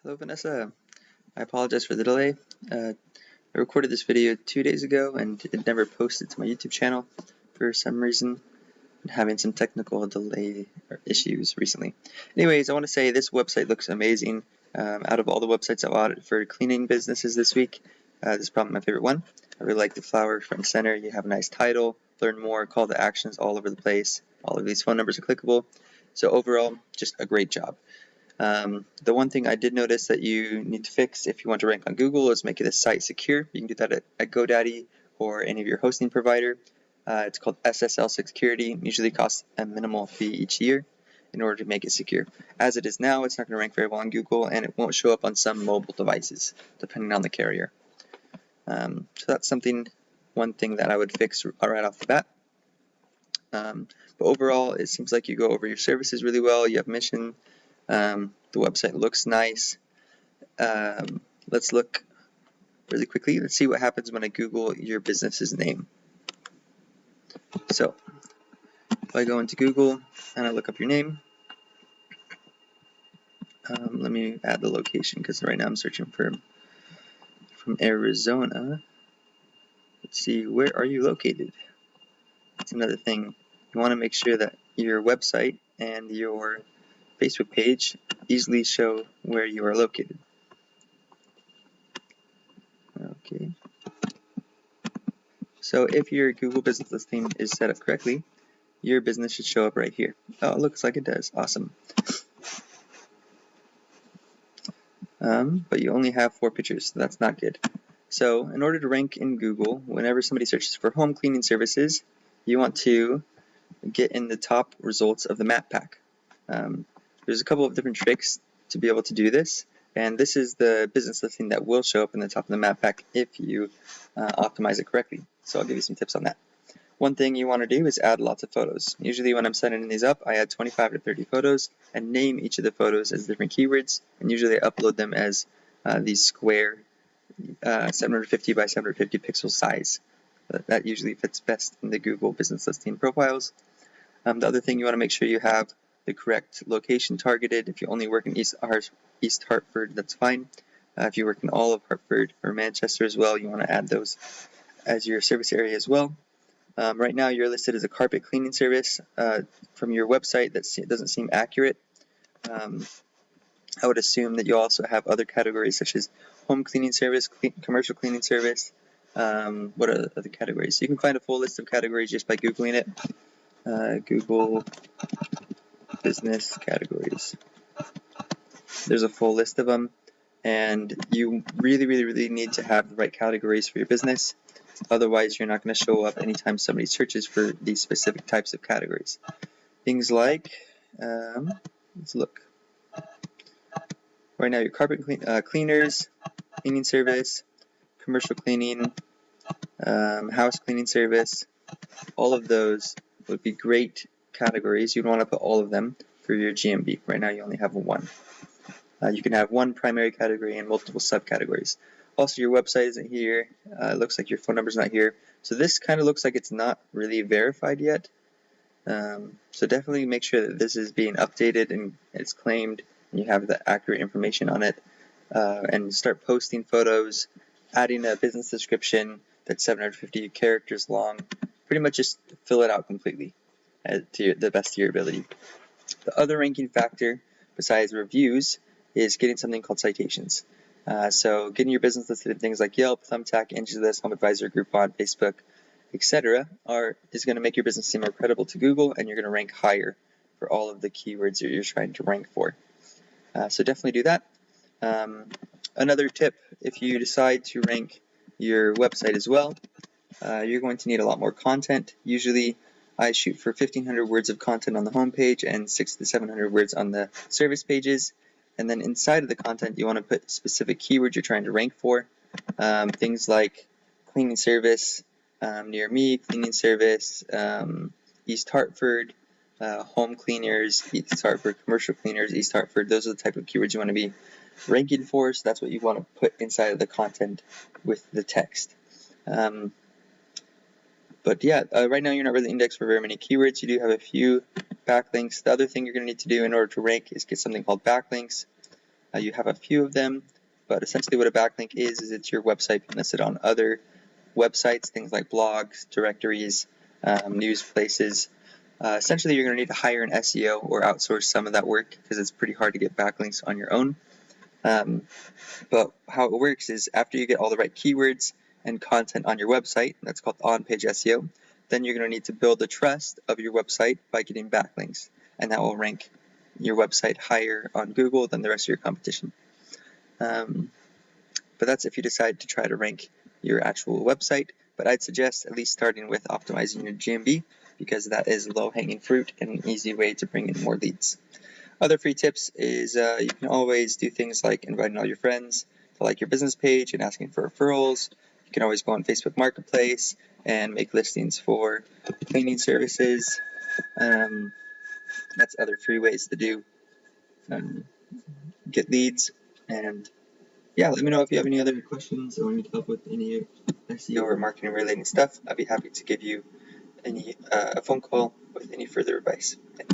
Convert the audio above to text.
Hello Vanessa, I apologize for the delay. I recorded this video 2 days ago and it never posted to my YouTube channel for some reason. I'm having some technical delay issues recently. Anyways, I want to say this website looks amazing. Out of all the websites I've audited for cleaning businesses this week, this is probably my favorite one. I really like the flower front and center. You have a nice title, learn more, call to actions all over the place. All of these phone numbers are clickable. So overall, just a great job. The one thing I did notice that you need to fix if you want to rank on Google is make it a site secure. You can do that at GoDaddy or any of your hosting provider. It's called SSL security. Usually costs a minimal fee each year in order to make it secure. As it is now, it's not going to rank very well on Google, and it won't show up on some mobile devices, depending on the carrier. So that's one thing that I would fix right off the bat. But overall, it seems like you go over your services really well. You have mission. The website looks nice. Let's look really quickly. Let's see what happens when I Google your business's name. So if I go into Google and I look up your name, let me add the location because right now I'm searching from Arizona. Let's see, where are you located? That's another thing. You want to make sure that your website and your Facebook page easily show where you are located. Okay. So if your Google business listing is set up correctly, your business should show up right here. Oh, it looks like it does. Awesome. But you only have 4 pictures, so that's not good. So in order to rank in Google, whenever somebody searches for home cleaning services, you want to get in the top results of the map pack. There's a couple of different tricks to be able to do this, and this is the business listing that will show up in the top of the map pack if you optimize it correctly. So I'll give you some tips on that. One thing you want to do is add lots of photos. Usually when I'm setting these up, I add 25 to 30 photos and name each of the photos as different keywords, and usually I upload them as these square 750 by 750 pixel size. That usually fits best in the Google business listing profiles. The other thing you want to make sure you have the correct location targeted. If you only work in East Hartford, that's fine. If you work in all of Hartford or Manchester as well, you want to add those as your service area as well. Right now you're listed as a carpet cleaning service. From your website, that doesn't seem accurate. I would assume that you also have other categories such as home cleaning service, commercial cleaning service. What are the other categories? So you can find a full list of categories just by Googling it. Google business categories. There's a full list of them, and you really need to have the right categories for your business. Otherwise, you're not going to show up anytime somebody searches for these specific types of categories. Things like, let's look. Right now, your carpet cleaners, cleaning service, commercial cleaning, house cleaning service, all of those would be great categories. You'd want to put all of them for your GMB. Right now, you only have one. You can have one primary category and multiple subcategories. Also, your website isn't here. It looks like your phone number is not here. So this kind of looks like it's not really verified yet. So definitely make sure that this is being updated and it's claimed and you have the accurate information on it. And start posting photos, adding a business description that's 750 characters long. Pretty much just fill it out completely to the best of your ability. The other ranking factor besides reviews is getting something called citations. So getting your business listed in things like Yelp, Thumbtack, AngelList, HomeAdvisor, Groupon, Facebook, etc. is going to make your business seem more credible to Google, and you're going to rank higher for all of the keywords that you're trying to rank for. So definitely do that. Another tip, if you decide to rank your website as well, you're going to need a lot more content. Usually I shoot for 1,500 words of content on the home page and 600 to 700 words on the service pages. And then inside of the content, you want to put specific keywords you're trying to rank for. Things like cleaning service, near me, cleaning service, East Hartford, home cleaners, East Hartford, commercial cleaners, East Hartford. Those are the type of keywords you want to be ranking for. So that's what you want to put inside of the content with the text. But yeah, right now you're not really indexed for very many keywords. You do have a few backlinks. The other thing you're going to need to do in order to rank is get something called backlinks. You have a few of them, but essentially what a backlink is it's your website being listed on other websites, things like blogs, directories, news places. Essentially, you're going to need to hire an SEO or outsource some of that work because it's pretty hard to get backlinks on your own. But how it works is after you get all the right keywords and content on your website, that's called on-page SEO, then you're going to need to build the trust of your website by getting backlinks, and that will rank your website higher on Google than the rest of your competition. But that's if you decide to try to rank your actual website, but I'd suggest at least starting with optimizing your GMB because that is low-hanging fruit and an easy way to bring in more leads. Other free tips is you can always do things like inviting all your friends to like your business page and asking for referrals. You can always go on Facebook Marketplace and make listings for cleaning services. That's other free ways to do get leads. And yeah, let me know if you have any other questions or need help with any SEO or marketing related stuff. I'd be happy to give you a phone call with any further advice. Thanks.